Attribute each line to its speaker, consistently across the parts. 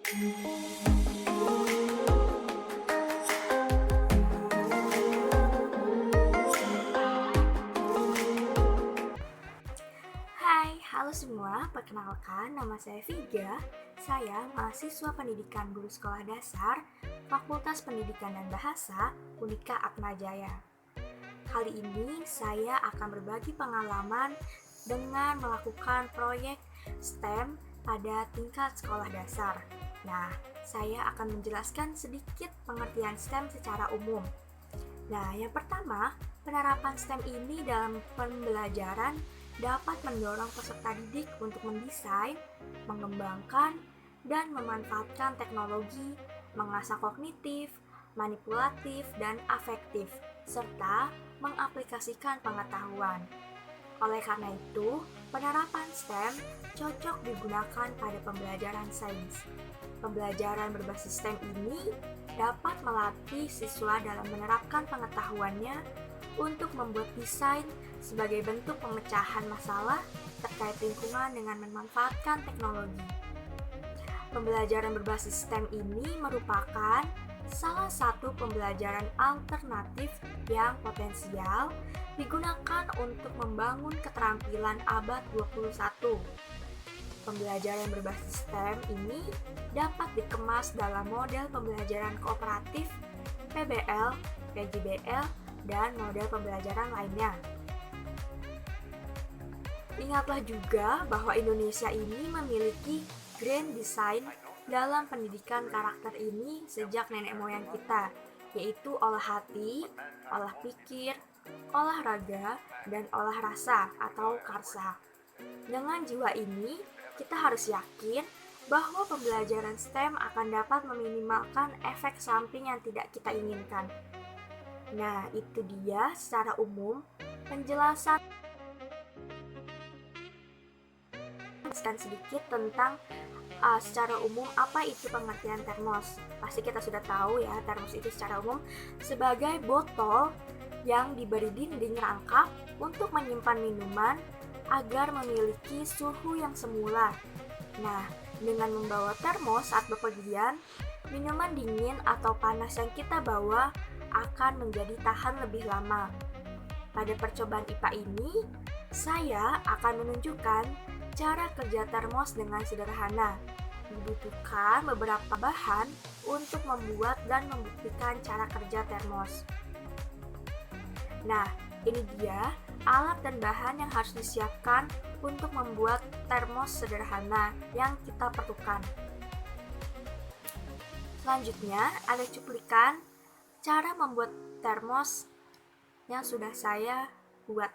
Speaker 1: Hai, halo semua. Perkenalkan, nama saya Viga. Saya mahasiswa pendidikan guru sekolah dasar, Fakultas Pendidikan dan Bahasa, Unika Atmajaya. Kali ini saya akan berbagi pengalaman dengan melakukan proyek STEM pada tingkat sekolah dasar. Nah, saya akan menjelaskan sedikit pengertian STEM secara umum. Nah, yang pertama, penerapan STEM ini dalam pembelajaran dapat mendorong peserta didik untuk mendesain, mengembangkan, dan memanfaatkan teknologi, mengasah kognitif, manipulatif, dan afektif, serta mengaplikasikan pengetahuan. Oleh karena itu, penerapan STEM cocok digunakan pada pembelajaran sains. Pembelajaran berbasis STEM ini dapat melatih siswa dalam menerapkan pengetahuannya untuk membuat desain sebagai bentuk pemecahan masalah terkait lingkungan dengan memanfaatkan teknologi. Pembelajaran berbasis STEM ini merupakan salah satu pembelajaran alternatif yang potensial digunakan untuk membangun keterampilan abad 21. Pembelajaran berbasis STEM ini dapat dikemas dalam model pembelajaran kooperatif, PBL, PJBL, dan model pembelajaran lainnya. Ingatlah juga bahwa Indonesia ini memiliki grand design dalam pendidikan karakter ini sejak nenek moyang kita, yaitu olah hati, olah pikir, olahraga, dan olah rasa atau karsa. Dengan jiwa ini, kita harus yakin bahwa pembelajaran STEM akan dapat meminimalkan efek samping yang tidak kita inginkan. Nah, itu dia secara umum penjelasan sedikit tentang secara umum apa itu pengertian termos. Pasti kita sudah tahu ya, termos itu secara umum sebagai botol yang diberi dinding rangkap untuk menyimpan minuman agar memiliki suhu yang semula. Nah, dengan membawa termos saat bepergian, minuman dingin atau panas yang kita bawa akan menjadi tahan lebih lama. Pada percobaan IPA ini, saya akan menunjukkan cara kerja termos dengan sederhana. Dibutuhkan beberapa bahan untuk membuat dan membuktikan cara kerja termos. Nah, ini dia alat dan bahan yang harus disiapkan untuk membuat termos sederhana yang kita perlukan. Selanjutnya, ada cuplikan cara membuat termos yang sudah saya buat.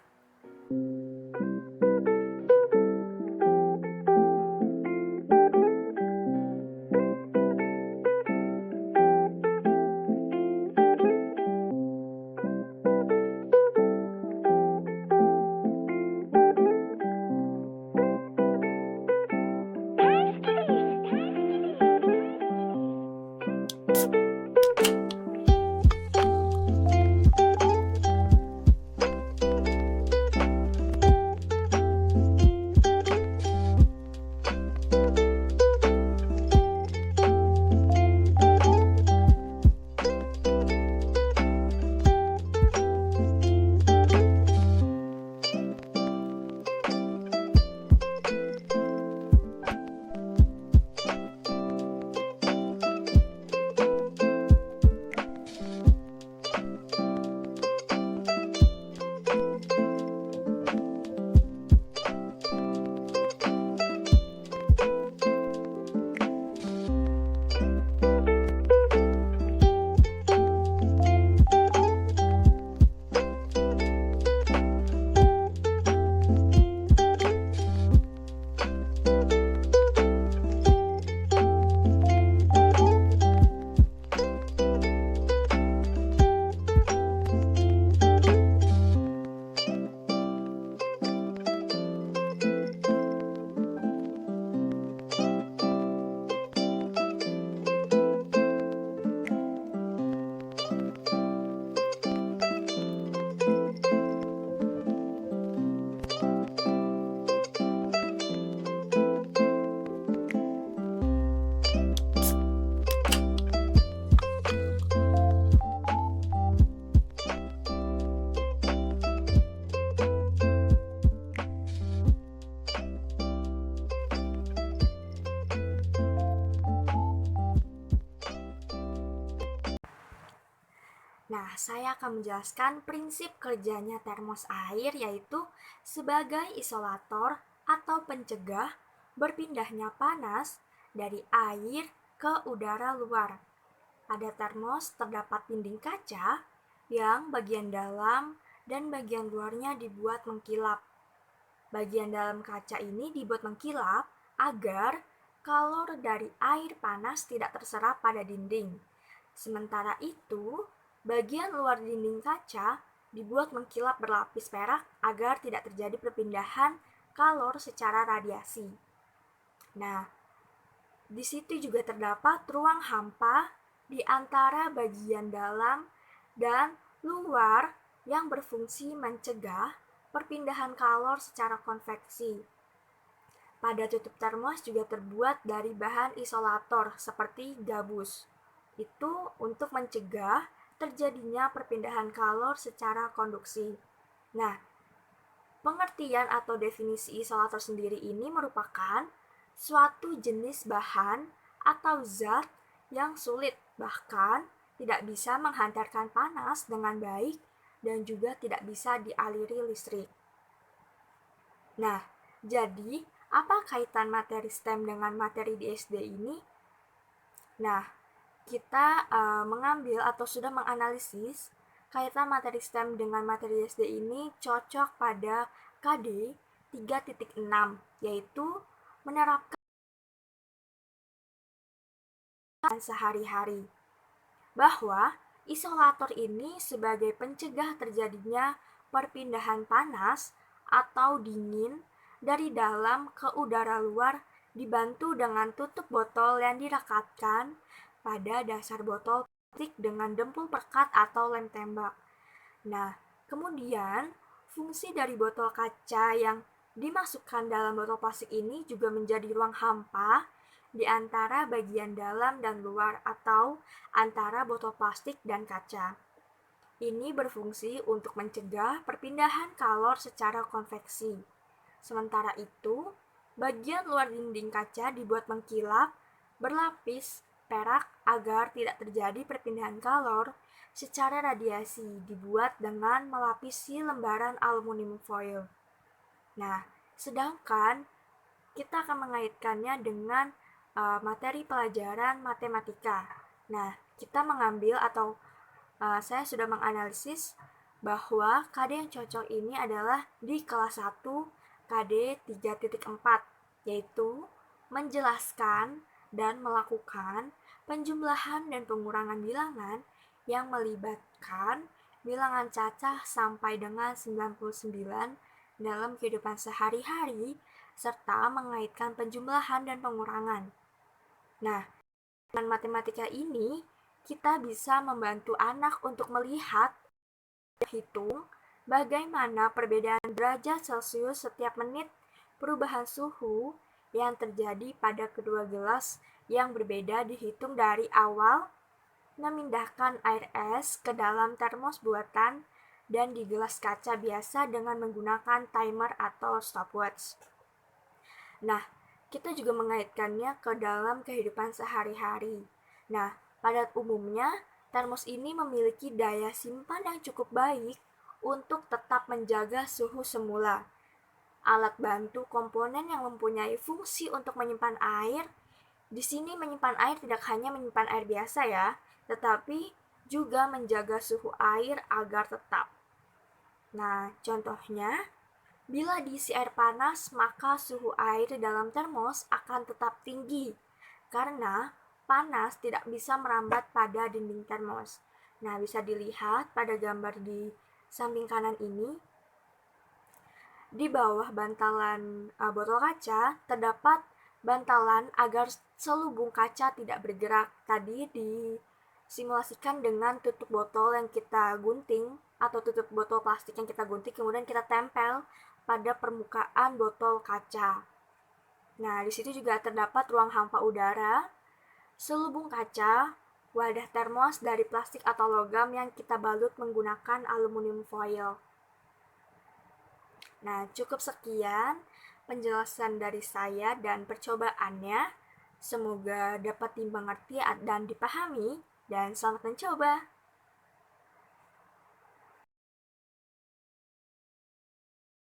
Speaker 1: saya akan menjelaskan prinsip kerjanya termos air, yaitu sebagai isolator atau pencegah berpindahnya panas dari air ke udara luar. Pada termos terdapat dinding kaca yang bagian dalam dan bagian luarnya dibuat mengkilap. Bagian dalam kaca ini dibuat mengkilap agar kalor dari air panas tidak terserap pada dinding. Sementara itu, bagian luar dinding kaca dibuat mengkilap berlapis perak agar tidak terjadi perpindahan kalor secara radiasi. Nah, di situ juga terdapat ruang hampa di antara bagian dalam dan luar yang berfungsi mencegah perpindahan kalor secara konveksi. Pada tutup termos juga terbuat dari bahan isolator seperti gabus. Itu untuk mencegah terjadinya perpindahan kalor secara konduksi. Nah, pengertian atau definisi isolator sendiri ini merupakan suatu jenis bahan atau zat yang sulit, bahkan tidak bisa menghantarkan panas dengan baik dan juga tidak bisa dialiri listrik. Nah, jadi apa kaitan materi STEM dengan materi di SD ini? Nah, kita mengambil atau sudah menganalisis kaitan materi STEM dengan materi SD ini cocok pada KD 3.6, yaitu menerapkan sehari-hari. Bahwa isolator ini sebagai pencegah terjadinya perpindahan panas atau dingin dari dalam ke udara luar dibantu dengan tutup botol yang direkatkan pada dasar botol plastik dengan dempul pekat atau lem tembak. Nah, kemudian fungsi dari botol kaca yang dimasukkan dalam botol plastik ini juga menjadi ruang hampa di antara bagian dalam dan luar atau antara botol plastik dan kaca. Ini berfungsi untuk mencegah perpindahan kalor secara konveksi. Sementara itu, bagian luar dinding kaca dibuat mengkilap berlapis perak agar tidak terjadi perpindahan kalor secara radiasi, dibuat dengan melapisi lembaran aluminium foil. Nah, sedangkan kita akan mengaitkannya dengan materi pelajaran matematika. Nah, kita mengambil atau saya sudah menganalisis bahwa KD yang cocok ini adalah di kelas 1 KD 3.4, yaitu menjelaskan dan melakukan penjumlahan dan pengurangan bilangan yang melibatkan bilangan cacah sampai dengan 99 dalam kehidupan sehari-hari serta mengaitkan penjumlahan dan pengurangan. Nah, dengan matematika ini kita bisa membantu anak untuk melihat dan hitung bagaimana perbedaan derajat Celcius setiap menit perubahan suhu yang terjadi pada kedua gelas yang berbeda dihitung dari awal memindahkan air es ke dalam termos buatan dan di gelas kaca biasa dengan menggunakan timer atau stopwatch. Nah, kita juga mengaitkannya ke dalam kehidupan sehari-hari. Nah, pada umumnya, termos ini memiliki daya simpan yang cukup baik untuk tetap menjaga suhu semula. Alat bantu komponen yang mempunyai fungsi untuk menyimpan air. Di sini menyimpan air tidak hanya menyimpan air biasa ya, tetapi juga menjaga suhu air agar tetap. Nah, contohnya, bila diisi air panas, maka suhu air di dalam termos akan tetap tinggi karena panas tidak bisa merambat pada dinding termos. Nah, bisa dilihat pada gambar di samping kanan ini. Di bawah bantalan botol kaca terdapat bantalan agar selubung kaca tidak bergerak. Tadi disimulasikan dengan tutup botol yang kita gunting atau tutup botol plastik yang kita gunting, kemudian kita tempel pada permukaan botol kaca. Nah, di situ juga terdapat ruang hampa udara, selubung kaca, wadah termos dari plastik atau logam yang kita balut menggunakan aluminium foil. Nah, cukup sekian penjelasan dari saya dan percobaannya. Semoga dapat dimengerti dan dipahami, dan selamat mencoba.